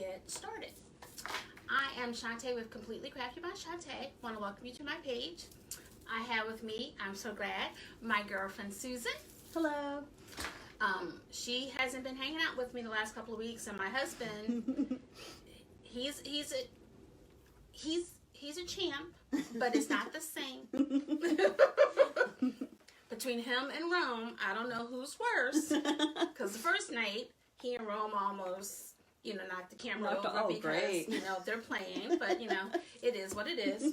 get started. I am Chanti with CompletelyCraftybyChanti. Want to welcome you to my page. I have with me, I'm so glad, my girlfriend Susan. Hello. She hasn't been hanging out with me the last couple of weeks, and my husband, he's a champ, but it's not the same. Between him and Rome, I don't know who's worse. Because the first night, he and Rome almost, knocked the camera over because, great. They're playing. But, it is what it is.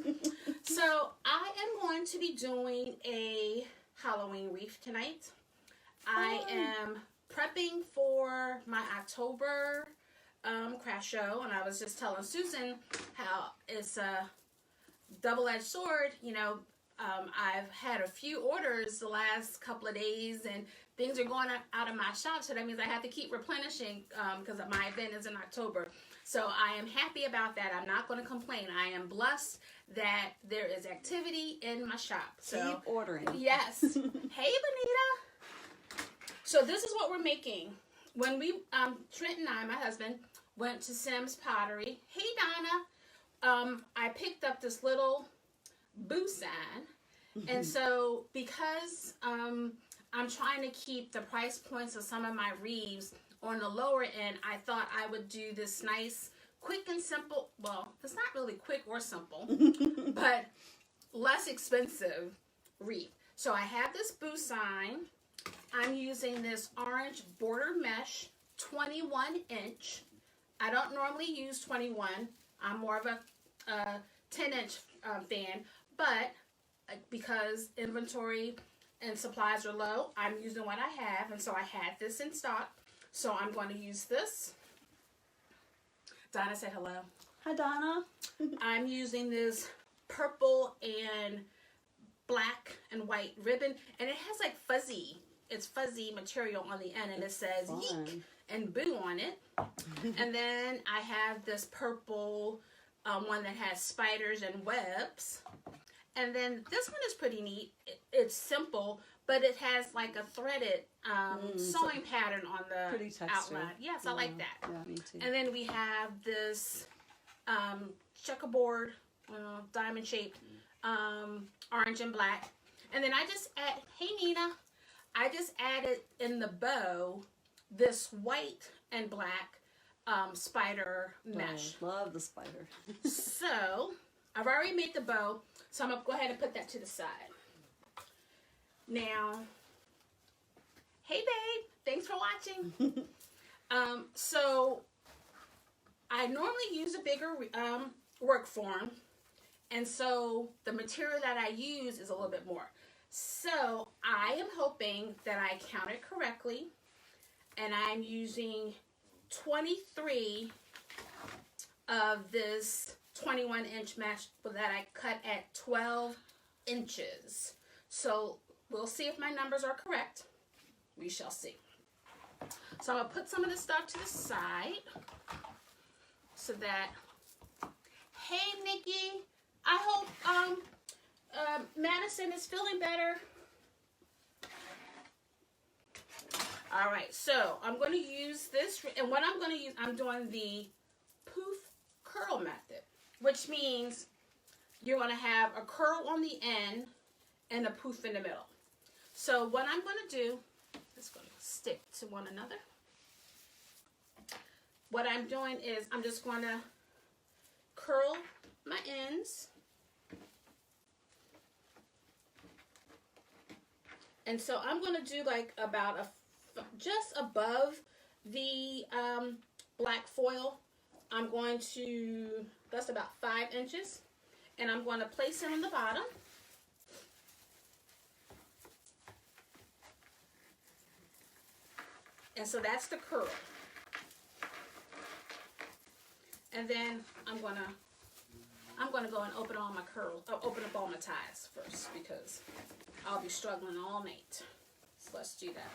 So, I am going to be doing a Halloween wreath tonight. I am prepping for my October craft show. And I was just telling Susan how it's a double-edged sword, I've had a few orders the last couple of days and things are going out of my shop, so that means I have to keep replenishing because my event is in October. So I am happy about that. I'm not going to complain. I am blessed that there is activity in my shop. So keep ordering. Yes. Hey, Bonita. So this is what we're making. When we, Trent and I, my husband, went to Sam's Pottery. Hey, Donna. I picked up this little boo sign, and so because I'm trying to keep the price points of some of my wreaths on the lower end, I thought I would do this nice, quick and simple, well, it's not really quick or simple, but less expensive wreath. So I have this boo sign. I'm using this orange border mesh 21 inch. I don't normally use 21. I'm more of a 10-inch fan, but because inventory and supplies are low, I'm using what I have, and so I had this in stock, so I'm going to use this. Donna said hello. Hi, Donna. I'm using this purple and black and white ribbon, and it has like fuzzy material on the end, and it says yeek and boo on it. And then I have this purple one that has spiders and webs. And then this one is pretty neat. It's simple, but it has like a threaded sewing pattern on the outline. Yes, I like that. Yeah, me too. And then we have this checkerboard, diamond shaped, orange and black. And then I just add, hey Nina, I just added in the bow this white and black spider mesh. Oh, love the spider. So I've already made the bow, so I'm gonna go ahead and put that to the side. Now, hey babe, thanks for watching. So I normally use a bigger work form, and so the material that I use is a little bit more. So I am hoping that I counted correctly, and I'm using 23 of this 21-inch mesh that I cut at 12 inches. So we'll see if my numbers are correct. We shall see. So I'm going to put some of this stuff to the side so that, hey Nikki, I hope Madison is feeling better. All right, so I'm going to use this, and what I'm going to use, I'm doing the poof curl method, which means you're going to have a curl on the end and a poof in the middle. So what I'm going to do, it's going to stick to one another. What I'm doing is I'm just going to curl my ends. And so I'm going to do like about just above the black foil. I'm going to, that's about 5 inches, and I'm going to place it on the bottom. And so that's the curl. And then I'm gonna go and open all my curls, open up all my ties first, because I'll be struggling all night. So let's do that.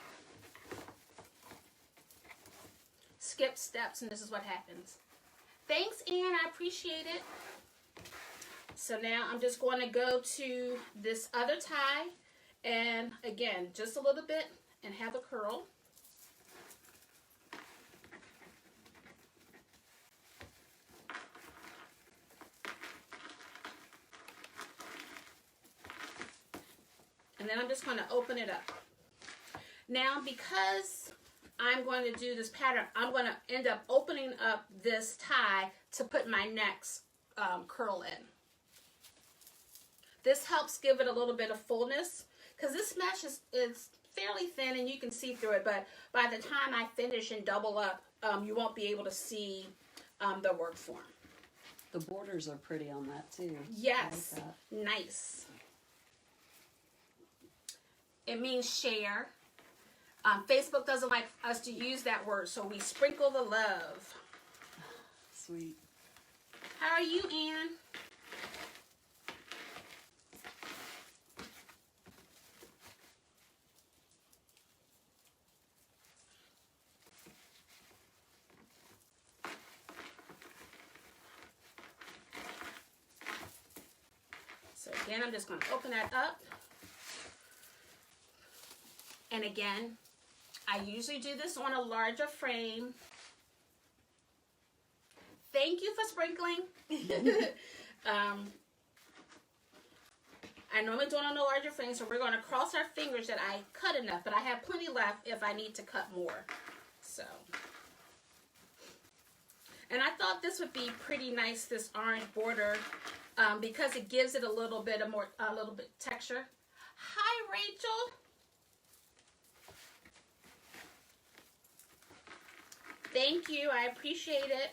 Skip steps, and this is what happens. Thanks, Ann, I appreciate it. So now I'm just going to go to this other tie, and again, just a little bit, and have a curl. then I'm just going to open it up. Now, because I'm going to do this pattern, I'm going to end up opening up this tie to put my next curl in. This helps give it a little bit of fullness, because this mesh is fairly thin and you can see through it, but by the time I finish and double up, you won't be able to see the work form. The borders are pretty on that too. Yes, I like that. Nice. It means share. Facebook doesn't like us to use that word, so we sprinkle the love. Sweet. How are you, Ann? So again, I'm just going to open that up. And again, I usually do this on a larger frame. Thank you for sprinkling. I normally do it on a larger frame, so we're going to cross our fingers that I cut enough, but I have plenty left if I need to cut more. So, and I thought this would be pretty nice, this orange border, because it gives it a little bit texture. Hi, Rachel. Thank you. I appreciate it.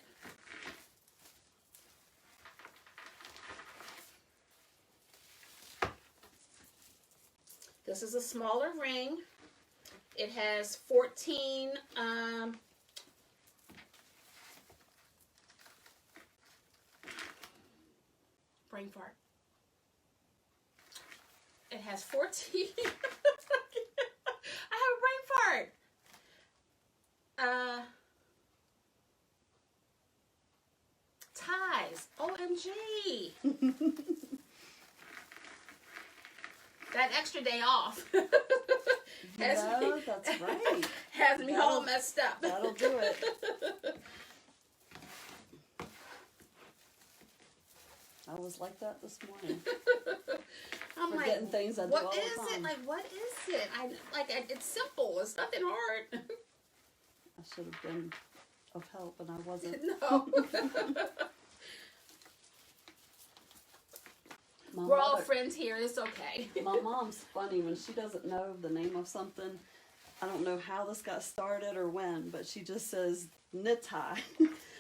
This is a smaller ring. It has 14 brain fart. It has 14 I have a brain fart. Ties. OMG. That extra day off That's right. Has me all messed up. That'll do it. I was like that this morning. I'm forgetting like, things I do what all is the it? time. Like, what is it? It's simple. It's nothing hard. I should have been of help, and I wasn't. No. We're all friends here. It's okay. My mom's funny when she doesn't know the name of something. I don't know how this got started or when, but she just says knit tie.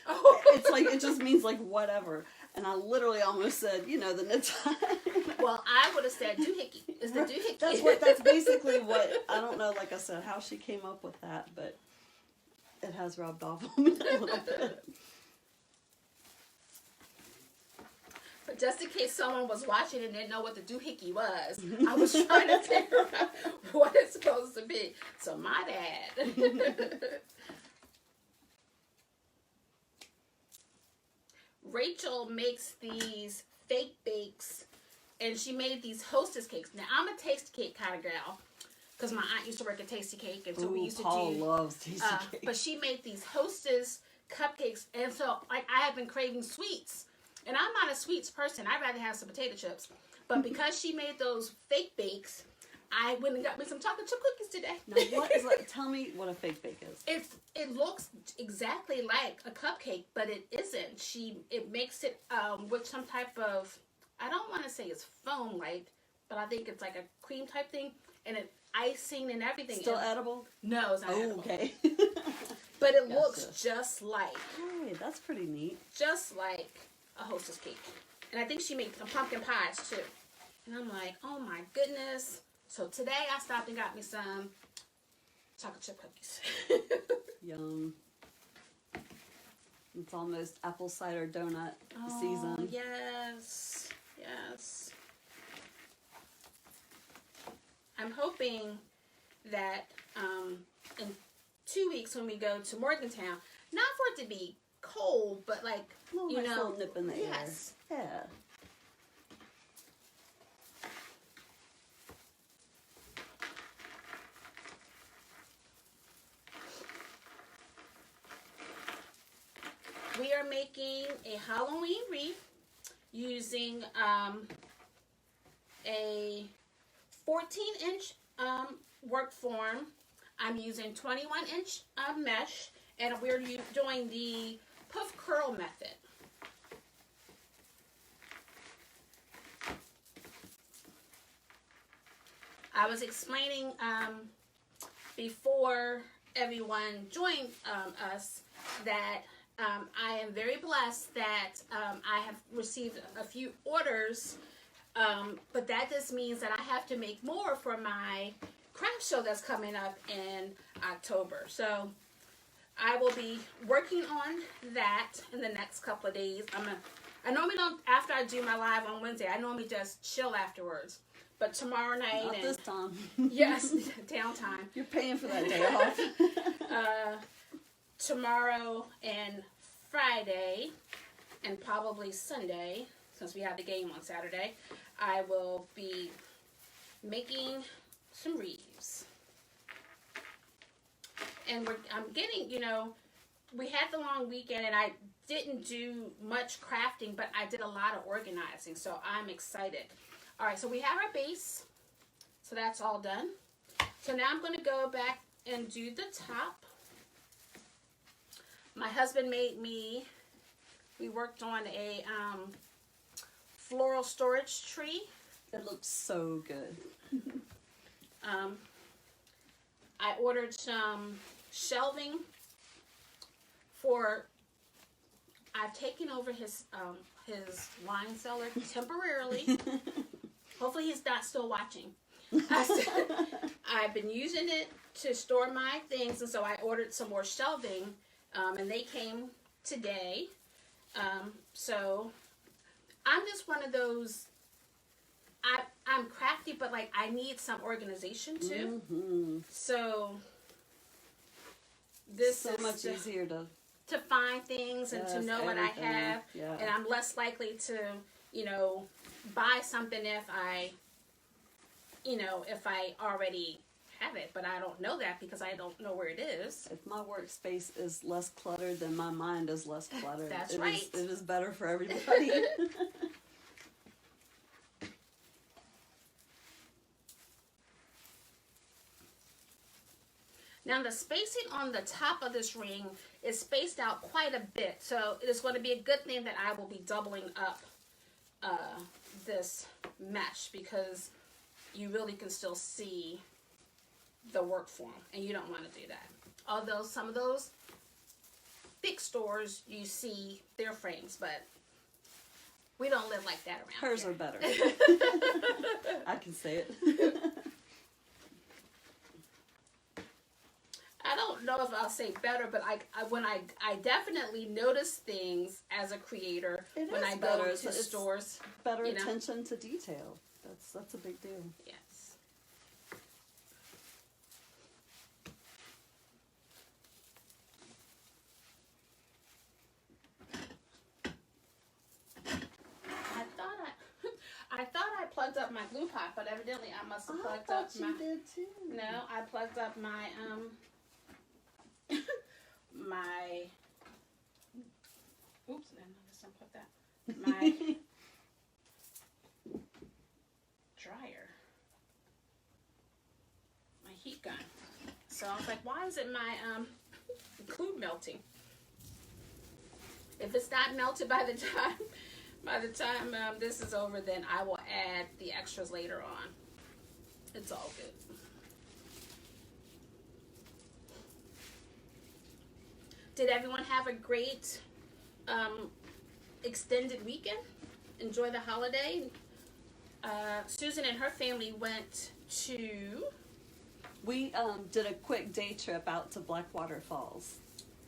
Oh. It's like, it just means like whatever. And I literally almost said, you know, the knit tie. Well, I would have said doohickey. It's the doohickey. That's basically what, I don't know, like I said, how she came up with that, but it has rubbed off on me a little bit. But just in case someone was watching and didn't know what the doohickey was, I was trying to figure out what it's supposed to be. So my bad. Rachel makes these fake bakes, and she made these Hostess cakes. Now, I'm a Tasty Cake kind of gal, because my aunt used to work at Tasty Cake, and so we used to Paul do. loves Tasty Cake. But she made these Hostess cupcakes, and so like I have been craving sweets, and I'm not a sweets person. I'd rather have some potato chips. But because she made those fake bakes, I went and got me some chocolate chip cookies today. Now, what is like? Tell me what a fake bake is. It looks exactly like a cupcake, but it isn't. It makes it with some type of, I don't want to say it's foam like, but I think it's like a cream type thing, and it icing and everything. Still edible? No, it's not edible. Okay. But it looks just like. Hey, that's pretty neat. Just like a Hostess cake. And I think she made some pumpkin pies too. And I'm like, oh my goodness. So today I stopped and got me some chocolate chip cookies. Yum. It's almost apple cider donut season. Yes. Yes. I'm hoping that in 2 weeks when we go to Morgantown, not for it to be cold, but like, You know, little nip in the yes. air. Yeah. We are making a Halloween wreath using a 14-inch work form. I'm using 21-inch mesh, and we're doing the poof curl method. I was explaining before everyone joined us that I am very blessed that I have received a few orders, but that just means that I have to make more for my craft show that's coming up in October. So I will be working on that in the next couple of days. I normally don't, after I do my live on Wednesday, I normally just chill afterwards. But tomorrow night Not this time. Yes, downtime. You're paying for that day off. Tomorrow and Friday, and probably Sunday, since we have the game on Saturday, I will be making some wreaths. And I'm getting, you know, we had the long weekend and I didn't do much crafting, but I did a lot of organizing, so I'm excited. All right, so we have our base, so that's all done. So now I'm going to go back and do the top. My husband made me, we worked on a floral storage tree. It looks so good. I ordered some shelving for, I've taken over his wine cellar temporarily. Hopefully he's not still watching. I've been using it to store my things, and so I ordered some more shelving, and they came today. So I'm just one of those, I'm crafty, but like I need some organization too. Mm-hmm. So this so is much easier to find things and to know what I have. Yeah. And I'm less likely to, you know, buy something if I already have it, but I don't know that because I don't know where it is. If my workspace is less cluttered, then my mind is less cluttered. That's right. It is better for everybody. Now the spacing on the top of this ring is spaced out quite a bit, so it is going to be a good thing that I will be doubling up this mesh, because you really can still see the work form, and you don't want to do that. Although some of those big stores, you see their frames, but we don't live like that around Hers here. are better. I can say it. I don't know if I'll say better, but I definitely notice things as a creator when I go to stores. Better attention to detail. That's a big deal. Yes. I thought I plugged up my glue pot, but evidently I must have plugged up my. You did too. No, I plugged up my my. Oops, I guess I put that. My dryer. My heat gun. So I was like, why is it my glue melting? If it's not melted by the time this is over, then I will add the extras later on. It's all good. Did everyone have a great extended weekend? Enjoy the holiday? Susan and her family went to... We did a quick day trip out to Blackwater Falls.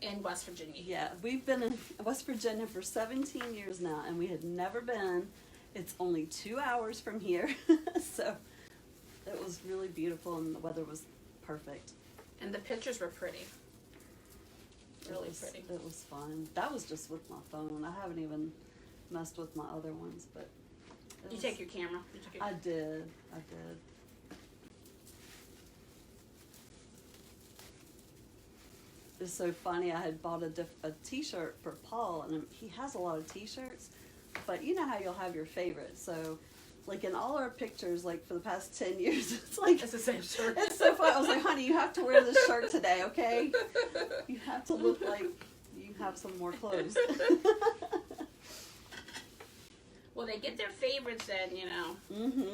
In West Virginia. Yeah, we've been in West Virginia for 17 years now, and we had never been. It's only 2 hours from here, so it was really beautiful, and the weather was perfect. And the pictures were pretty. Really pretty. It was fun. That was just with my phone. I haven't even messed with my other ones, but... You take your camera? I did. It's so funny. I had bought a t-shirt for Paul, and he has a lot of t-shirts, but you know how you'll have your favorites. So like in all our pictures, like for the past 10 years, it's like It's the same shirt. it's so fun. I was like, honey, you have to wear this shirt today, okay? You have to look like you have some more clothes. Well, they get their favorites then, you know.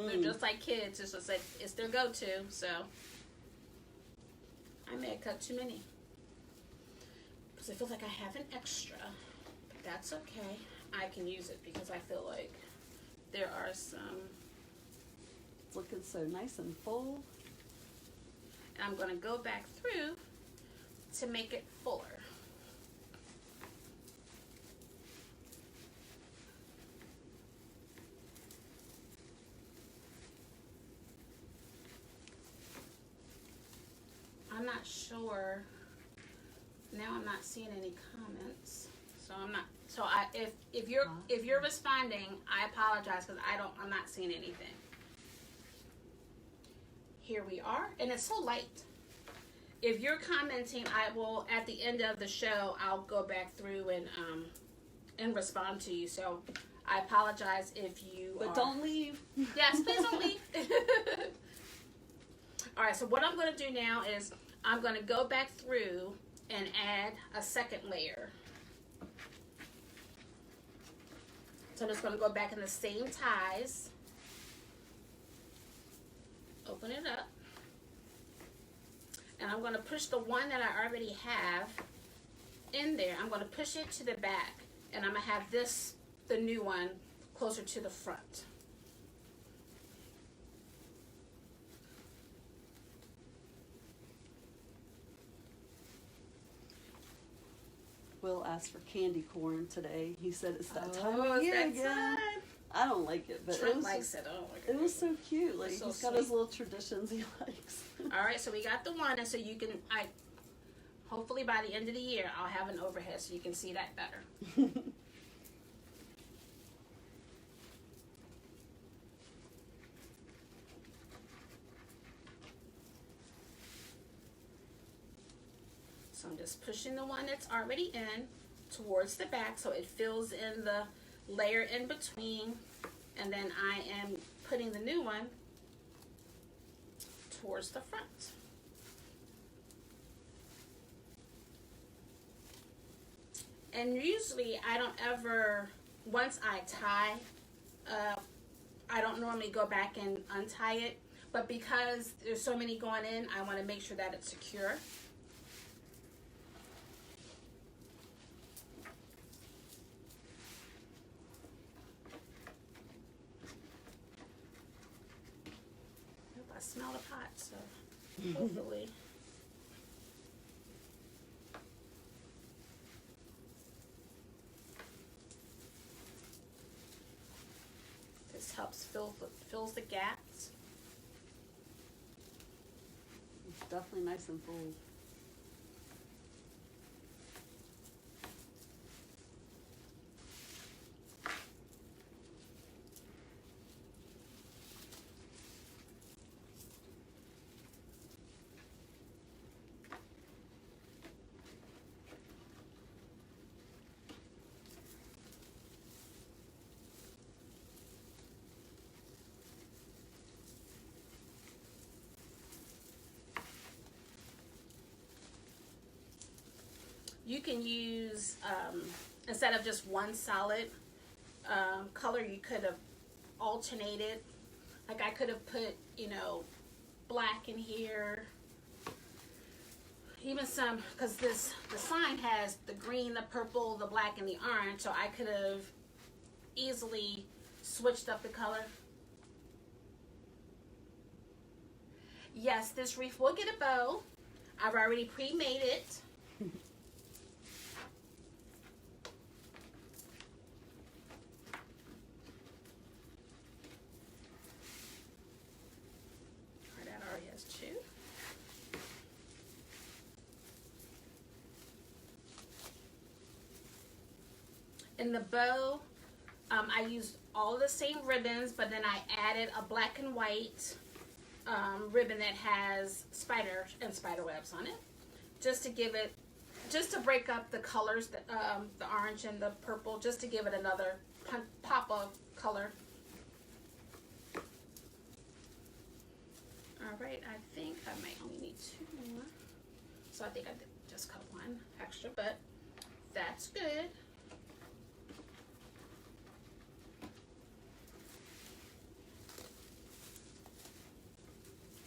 They're just like kids. It's just like, it's their go-to, so. I may have cut too many. Because I feel like I have an extra. But that's okay. I can use it because I feel like there are some. It's looking so nice and full. And I'm going to go back through to make it fuller. I'm not sure. Now I'm not seeing any comments, so I'm not. So if you're responding, I apologize because I'm not seeing anything. Here we are, and it's so light. If you're commenting, I will at the end of the show. I'll go back through and respond to you. So I apologize if you. But don't leave. Yes, please don't leave. All right. So what I'm going to do now is I'm going to go back through and add a second layer. So I'm just going to go back in the same ties. Open it up. And I'm going to push the one that I already have in there. I'm going to push it to the back. And I'm going to have this, the new one, closer to the front. Will asked for candy corn today. He said it's that time of year again. Time. I don't like it, but Trump it was likes it. I don't like it. It was so cute. Like So he's got sweet. his little traditions he likes. All right, so we got the one, and so you can, hopefully by the end of the year, I'll have an overhead so you can see that better. So I'm just pushing the one that's already in towards the back so it fills in the layer in between, and then I am putting the new one towards the front. And usually I don't ever, once I tie, I don't normally go back and untie it, but because there's so many going in, I want to make sure that it's secure. I smell the pot, so hopefully. This helps fills the gaps. It's definitely nice and full. You can use, instead of just one solid color, you could have alternated. Like I could have put, you know, black in here. Even some, because the sign has the green, the purple, the black, and the orange, so I could have easily switched up the color. Yes, this wreath will get a bow. I've already pre-made it. That already has two. In the bow, I used all the same ribbons, but then I added a black and white ribbon that has spider webs on it, just to give it, just to break up the colors, the orange and the purple, just to give it another pop of color. All right, I think I might only need 2 more. So I think I did just cut 1 extra, but that's good.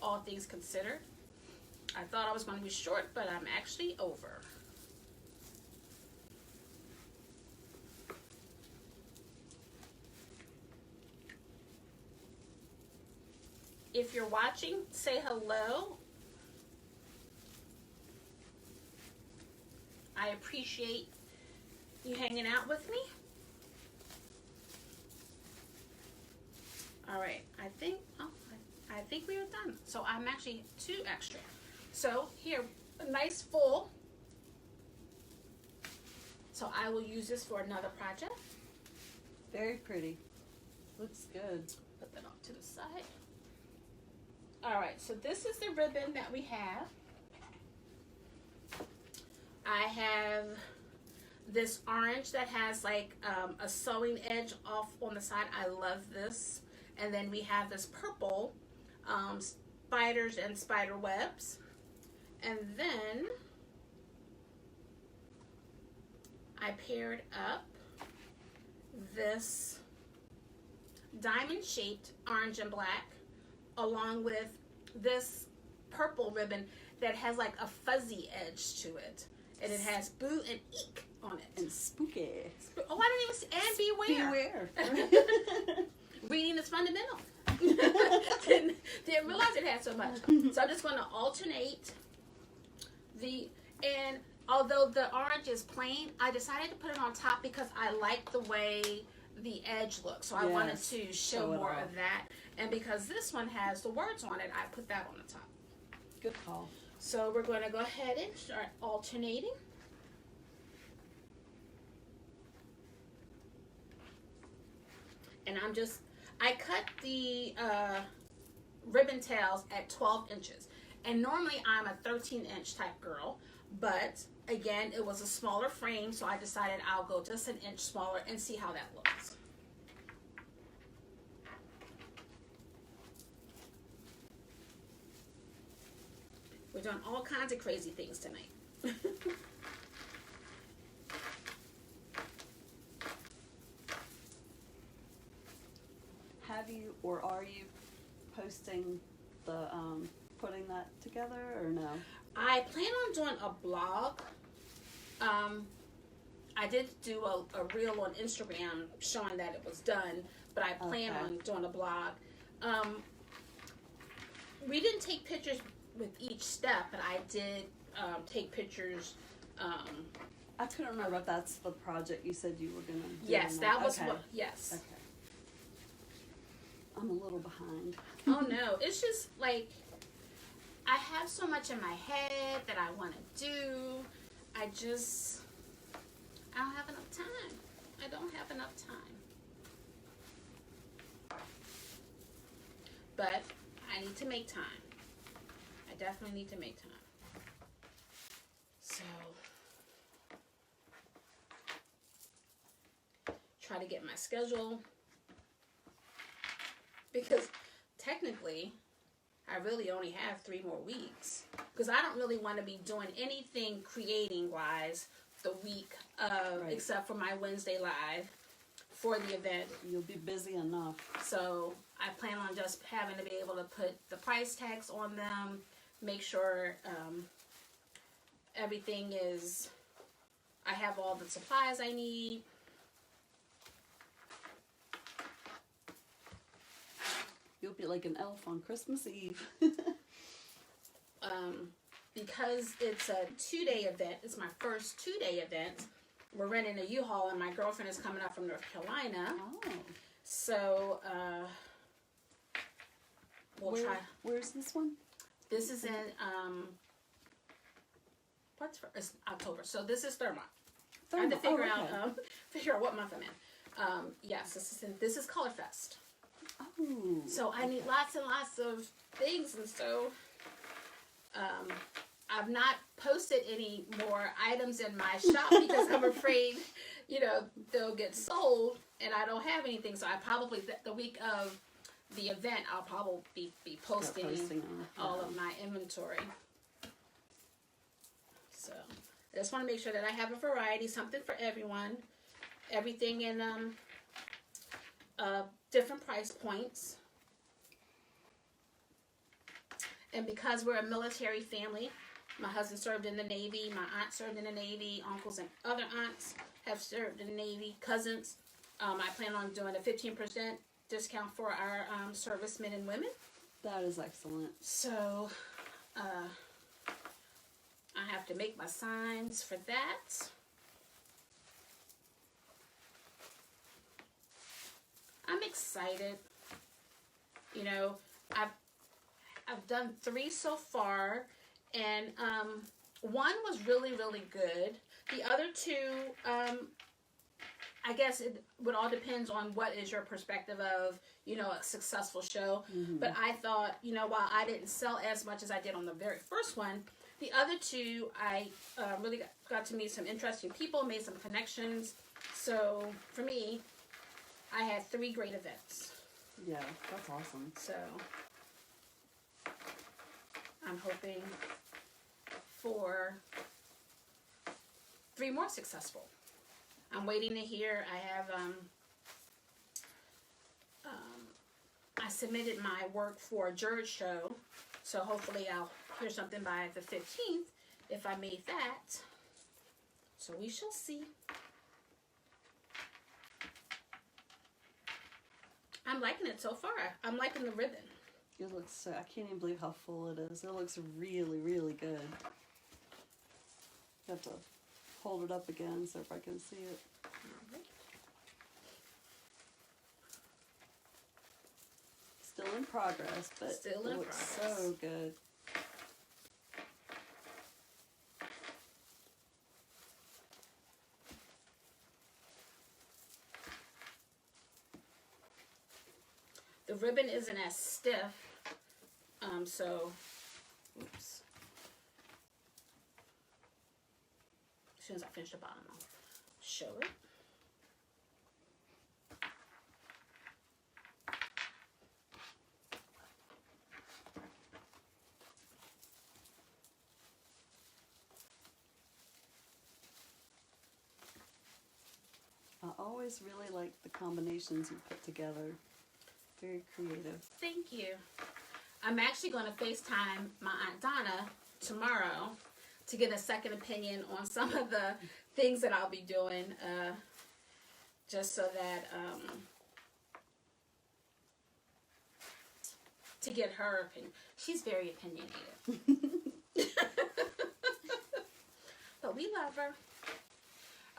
All things considered, I thought I was going to be short, but I'm actually over. If you're watching, say hello. I appreciate you hanging out with me. All right, I think we are done. So I'm actually 2 extra. So here, a nice full. So I will use this for another project. Very pretty. Looks good. Put that off to the side. All right, so this is the ribbon that we have. I have this orange that has like a sewing edge off on the side. I love this. And then we have this purple spiders and spider webs. And then I paired up this diamond shaped orange and black along with this purple ribbon that has like a fuzzy edge to it. And it has boo and eek on it. And spooky. Oh, I didn't even and beware. Beware. Reading is fundamental. didn't realize it had so much. So I'm just going to alternate and although the orange is plain, I decided to put it on top because I like the way the edge looks. So I wanted to show more of that. And because this one has the words on it, I put that on the top. Good call. So we're going to go ahead and start alternating. And I cut the ribbon tails at 12 inches. And normally I'm a 13-inch type girl, but again, it was a smaller frame, so I decided I'll go just an inch smaller and see how that looks. We're doing all kinds of crazy things tonight. Have you or are you posting the putting that together or no? I plan on doing a blog. I did do a reel on Instagram showing that it was done, but I plan on doing a blog. We didn't take pictures with each step, but I did take pictures. I couldn't remember if that's the project you said you were going to do. Yes, that was what, yes. Okay. I'm a little behind. Oh no, it's just like, I have so much in my head that I want to do. I don't have enough time. I don't have enough time. But I need to make time. I definitely need to make time. So, try to get my schedule. Because technically, I really only have 3 more weeks. Because I don't really want to be doing anything creating-wise the week of, except for my Wednesday live for the event. You'll be busy enough. So I plan on just having to be able to put the price tags on them, make sure everything is, I have all the supplies I need. You'll be like an elf on Christmas Eve. Because it's a 2-day event, it's my first 2-day event. We're renting a U-Haul and my girlfriend is coming up from North Carolina. Oh. So, we'll try. Where's this one? This is in, it's October. So this is third month. I have to figure out what month I'm in. Yes, this is Color Fest. Oh. So I need lots and lots of things, and so I've not posted any more items in my shop because I'm afraid, they'll get sold and I don't have anything. So I probably, the week of the event, I'll probably be posting all of my inventory. So I just want to make sure that I have a variety, something for everyone. Everything in different price points. And because we're a military family, my husband served in the Navy, my aunt served in the Navy, uncles and other aunts have served in the Navy, cousins. I plan on doing a 15% discount for our servicemen and women. That is excellent. So I have to make my signs for that. I'm excited. You know, I've done 3 so far, and one was really, really good. The other 2, I guess it would all depends on what is your perspective of, you know, a successful show. But I thought, you know, while I didn't sell as much as I did on the very first one, the other 2, I really got to meet some interesting people, made some connections. So for me, I had 3 great events. Yeah, that's awesome. So I'm hoping for 3 more successful. I'm waiting to hear. I have I submitted my work for a judge show, so hopefully I'll hear something by the 15th if I made that. So we shall see. I'm liking it so far. I'm liking the ribbon. It looks so, I can't even believe how full it is. It looks really, really good. You have to hold it up again so if I can see it. Still in progress, but Still it in looks progress. so good. The ribbon isn't as stiff, so, oops. As soon as I finish the bottom, I'll show it. I always really like the combinations you put together. Very creative. Thank you. I'm actually going to FaceTime my Aunt Donna tomorrow to get a second opinion on some of the things that I'll be doing, just so that, to get her opinion. She's very opinionated. But we love her.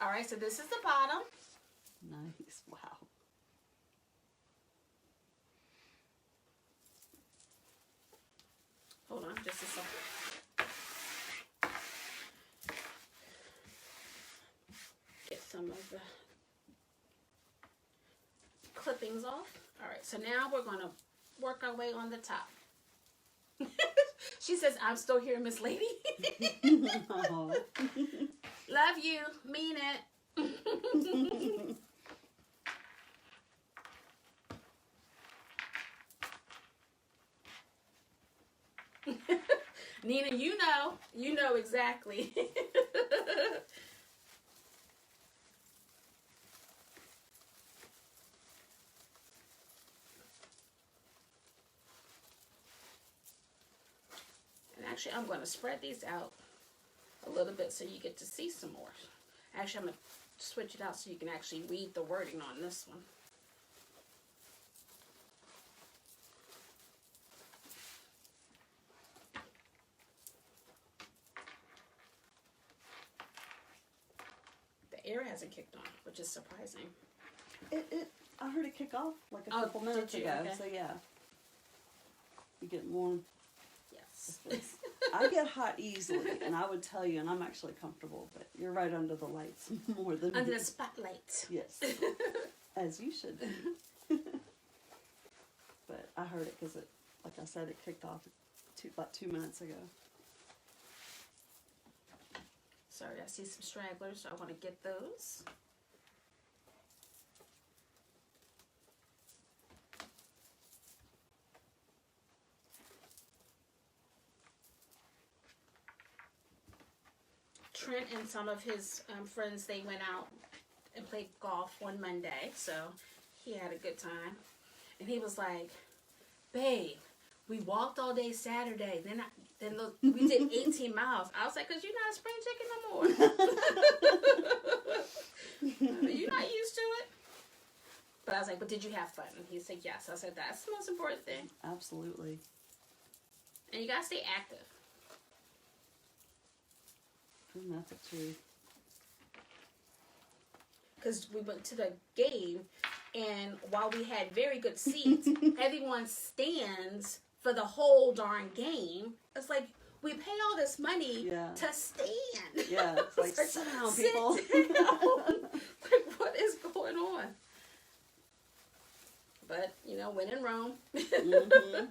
All right, so this is the bottom. Nice. Wow. Hold on just a second. Get some of the clippings off. All right, so now we're going to work our way on the top. She says, I'm still here, Miss Lady. Oh. Love you. Mean it. Nina, you know exactly. And actually, I'm going to spread these out a little bit so you get to see some more. Actually, I'm going to switch it out so you can actually read the wording on this one. The air hasn't kicked on, which is surprising. I heard it kick off like a Oh, couple minutes did you? ago, Okay. so yeah. You get warm. Yes. I get hot easily, and I would tell you, and I'm actually comfortable, but you're right under the lights more than Under me. the spotlight. Yes, as you should. But I heard it because it, like I said, it kicked off about 2 minutes ago. Sorry, I see some stragglers, so I want to get those. Trent and some of his friends, they went out and played golf one Monday, so he had a good time. And he was like, babe, we walked all day Saturday. Then we did 18 miles. I was like, because you're not a spring chicken no more. You're not used to it. But I was like, but did you have fun? And he said, yes. I said, that's the most important thing. Absolutely. And you got to stay active. And that's the truth. Because we went to the game, and while we had very good seats, everyone stands for the whole darn game. It's like, we pay all this money to stand. Yeah, it's like, sit down, people. Like, what is going on? But, you know, when in Rome. Mm-hmm.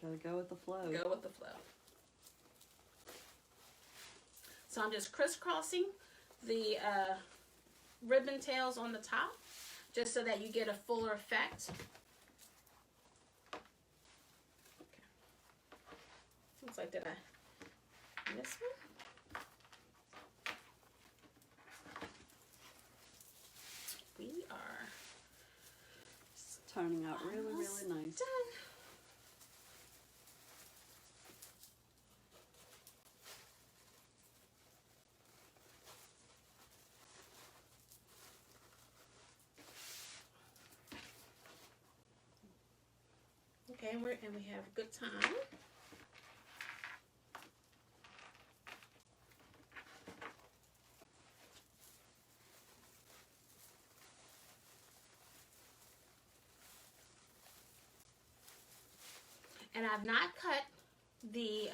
Gotta go with the flow. Go with the flow. So I'm just crisscrossing the ribbon tails on the top, just so that you get a fuller effect. Okay. Looks like, did I miss one? We are It's turning out really, really nice. done. Okay, and we have a good time. And I've not cut the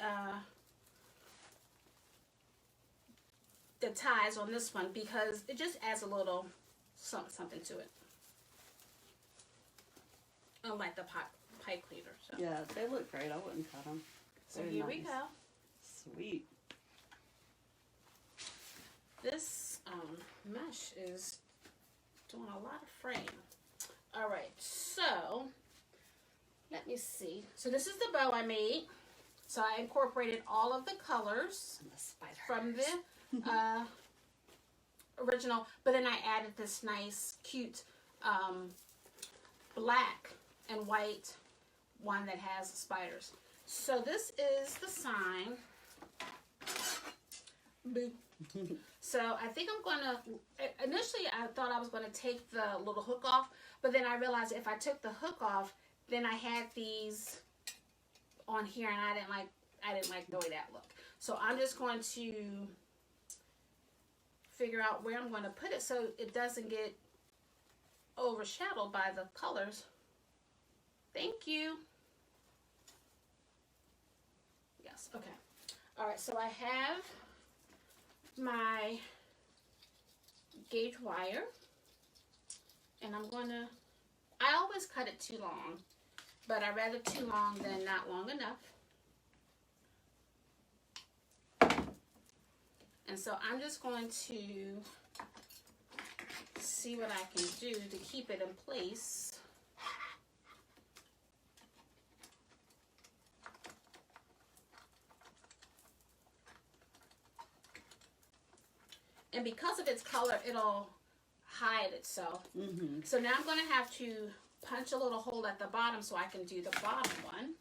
ties on this one because it just adds a little something to it. Unlike the pipe cleaner. So. Yeah, they look great. I wouldn't cut them. So here we go. Sweet. This mesh is doing a lot of frame. All right, so let me see. So this is the bow I made. So I incorporated all of the colors And the spiders. from the original, but then I added this nice, cute black and white one that has spiders. So this is the sign. Boop. So I think I'm gonna, initially I thought I was gonna take the little hook off, but then I realized if I took the hook off, then I had these on here and I didn't like the way that looked. So I'm just going to figure out where I'm going to put it so it doesn't get overshadowed by the colors. Thank you. Yes, okay. All right, so I have my gauge wire, and I'm gonna, I always cut it too long, but I'd rather too long than not long enough. And so I'm just going to see what I can do to keep it in place. And because of its color, it'll hide itself. Mm-hmm. So now I'm going to have to punch a little hole at the bottom so I can do the bottom one.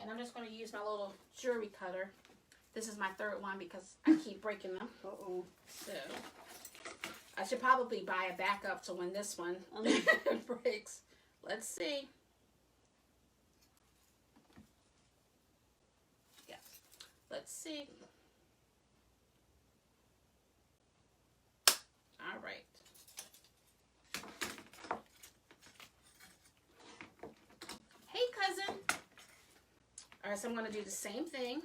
And I'm just going to use my little jewelry cutter. This is my third one because I keep breaking them. Uh-oh. So I should probably buy a backup so when this one breaks. Let's see. Yeah. Let's see. All right. Hey, cousin. All right, so I'm going to do the same thing.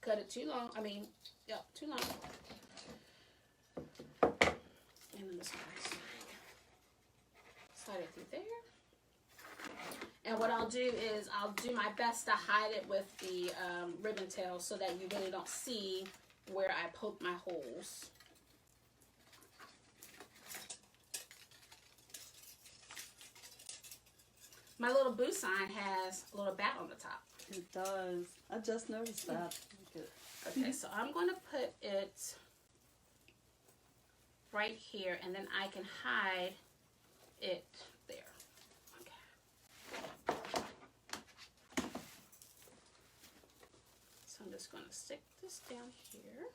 Cut it too long. I mean, yep, too long. And then this one. Slide it through there. And what I'll do is I'll do my best to hide it with the ribbon tail so that you really don't see where I poke my holes. My little boo sign has a little bat on the top. It does. I just noticed that. Okay, so I'm going to put it right here, and then I can hide it there. Okay. So I'm just going to stick this down here.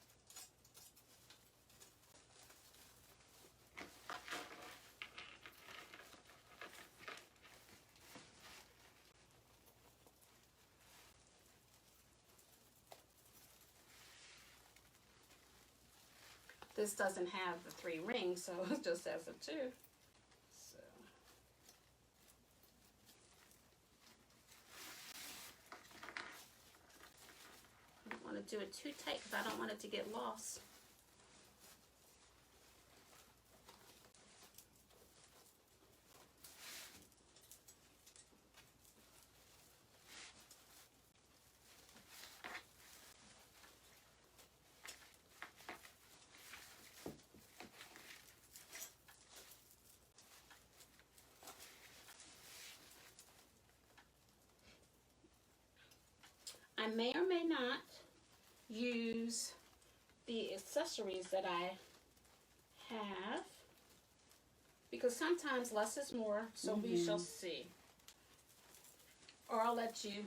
This doesn't have the 3 rings, so it just has the 2. So. I don't want to do it too tight because I don't want it to get lost. I may or may not use the accessories that I have because sometimes less is more, so we shall see. Or I'll let you.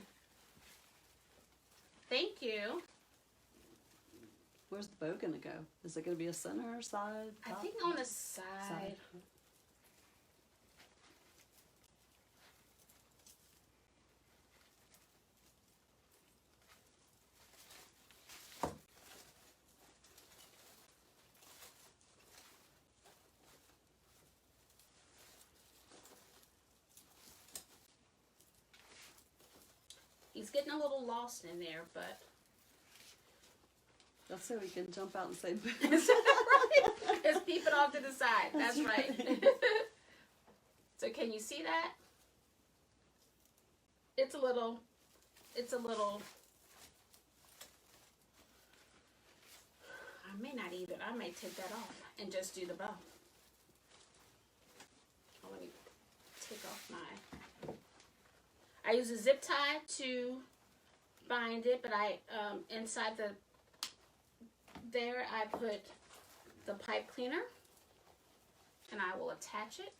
Thank you. Where's the bow gonna go? Is it gonna be a center or side? I think on the side. He's getting a little lost in there, but that's so we can jump out and say boo. Just peep it off to the side. That's right. So can you see that? It's a little, I may not even, I may take that off and just do the bow. Oh, let me take off I use a zip tie to bind it, but inside there I put the pipe cleaner and I will attach it.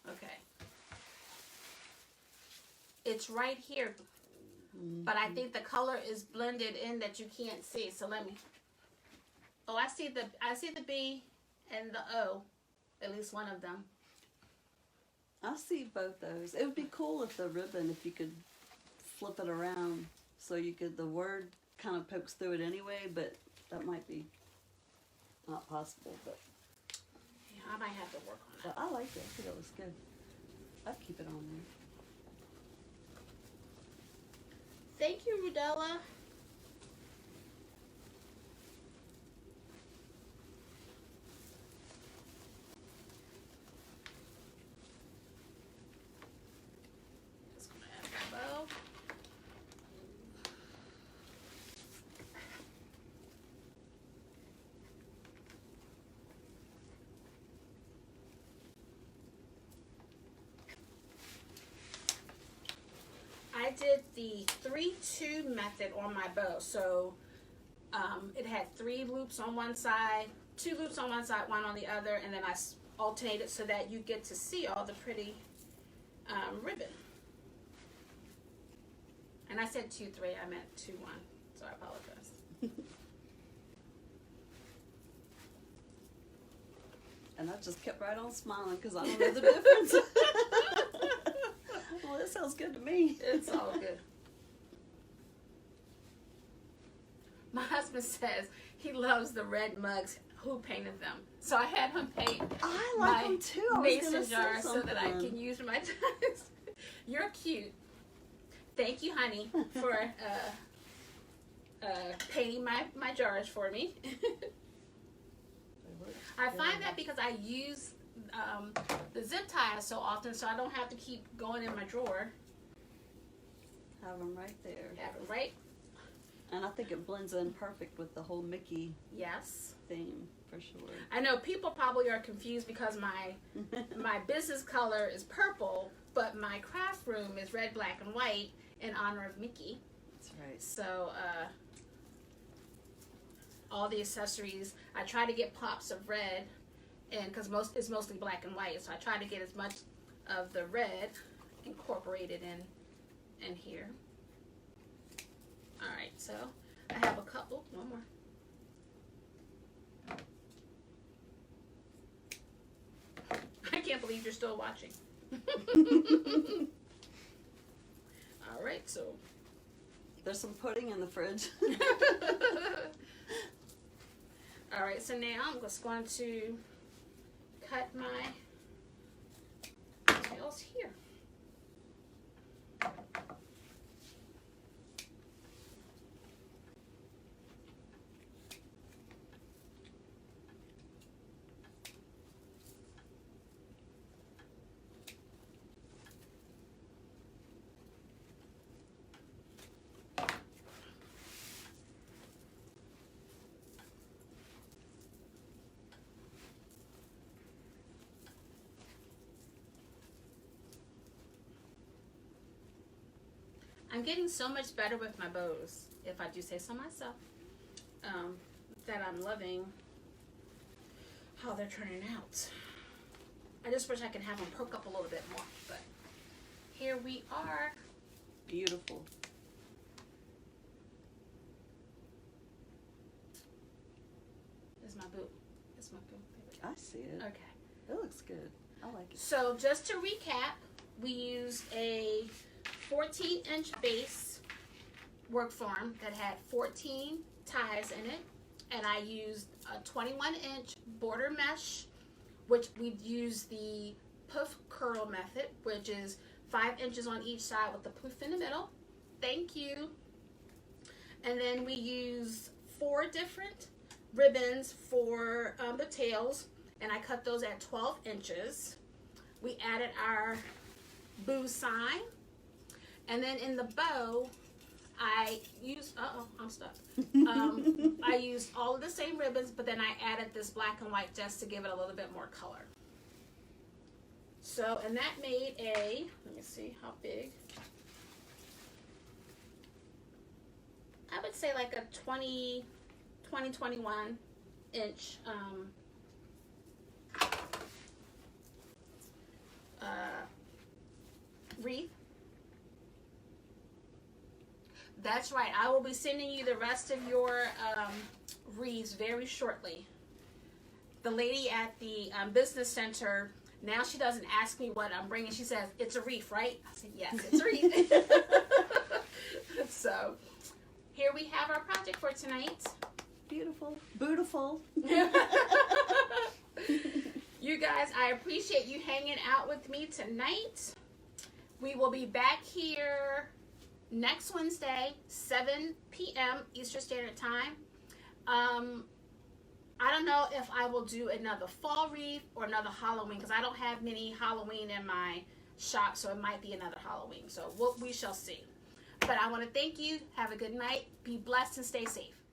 Okay. It's right here, but I think the color is blended in that you can't see. So let me. Oh, I see the B and the O, at least one of them. I see both those. It would be cool if the ribbon, if you could flip it around so you could, the word kind of pokes through it anyway, but that might be not possible. But yeah, I might have to work on that. But I like it. I think it looks good. I'd keep it on there. Thank you, Rudella. Just gonna add my bow. I did the 3-2 method on my bow, so it had 3 loops on one side, 2 loops on one side, 1 on the other, and then I alternated so that you get to see all the pretty ribbon. And I said 2-3, I meant 2-1, so I apologize. And I just kept right on smiling because I don't know the difference. Well, this sounds good to me. It's all good. My husband says he loves the red mugs. Who painted them? So I had him paint I like them too. I was mason gonna say jar so that I something. can use my ties. You're cute. Thank you, honey, for painting my jars for me. I find that because I use the zip ties so often, so I don't have to keep going in my drawer. Have them right there. Have it right. And I think it blends in perfect with the whole Mickey Yes. theme, for sure. I know people probably are confused because my business color is purple, but my craft room is red, black, and white in honor of Mickey. That's right. So, all the accessories, I try to get pops of red, and because it's mostly black and white, so I try to get as much of the red incorporated in here. All right, so I have a couple. One more. I can't believe you're still watching. All right, so There's some pudding in the fridge. all right, so now I'm just going to cut my tails here. I'm getting so much better with my bows, if I do say so myself, that I'm loving how they're turning out. I just wish I could have them perk up a little bit more, but here we are. Beautiful. This is my boot. This is my boot. I see it. Okay. It looks good. I like it. So just to recap, we used a 14-inch base work form that had 14 ties in it, and I used a 21-inch border mesh, which we'd use the poof curl method, which is 5 inches on each side with the poof in the middle. Thank you. And then we use 4 different ribbons for the tails, and I cut those at 12 inches. We added our boo sign. And then in the bow, I used, I'm stuck. I used all of the same ribbons, but then I added this black and white just to give it a little bit more color. So, and that made a, let me see how big. I would say like a 21 inch wreath. That's right. I will be sending you the rest of your wreaths very shortly. The lady at the business center, now she doesn't ask me what I'm bringing. She says, "It's a wreath, right?" I said, "Yes, it's a wreath." So here we have our project for tonight. Beautiful. Beautiful. You guys, I appreciate you hanging out with me tonight. We will be back here next Wednesday, 7 p.m. Eastern Standard Time. I don't know if I will do another fall wreath or another Halloween, because I don't have many Halloween in my shop, so it might be another Halloween. So we shall see. But I want to thank you. Have a good night. Be blessed and stay safe.